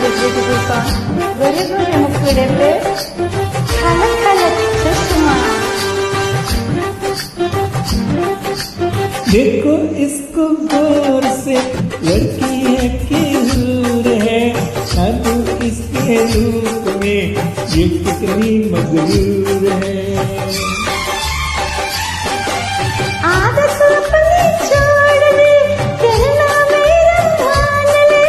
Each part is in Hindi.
this beautiful song. गोरे गोरे मुखड़े पे खलक खलक चश्मा. देखो इसको गौर से, लड़की है कि हूर है, साधु इसके रूप में ये कितनी मगरूर है. आदत अपनी छोड़ दे, कहना मेरा मान ले,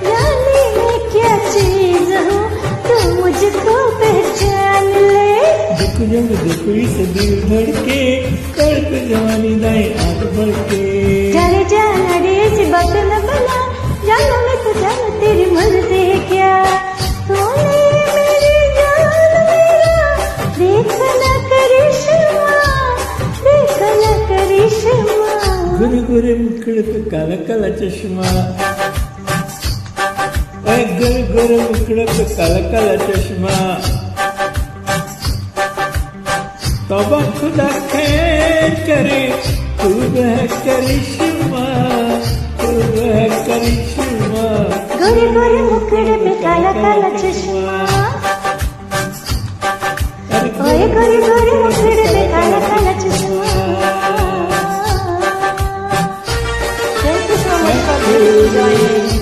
जाने मैं क्या चीज हूँ तू मुझको पहचान ले. देखो जब देखो इस दिल धड़के, तड़प जवानी दाएं आंख भर के. चले जाना रे इस बात न बना, जाना मैं तो जाना तेरी मर्जी क्या. तूने मेरी जान मेरा देखना करिश्मा, देखना करिश्मा. गोरे गोरे मुखड़े पे काला काला चश्मा. गोरे गोरे मुखड़े पे काला काला चश्मा. तौबा खुदा खैर करे, तू है करिश्मा, तू है करिश्मा. गोरे गोरे मुखड़े पे काला काला चश्मा. ओए गोरे गोरे मुखड़े पे काला काला चश्मा. Thank you so much for joining.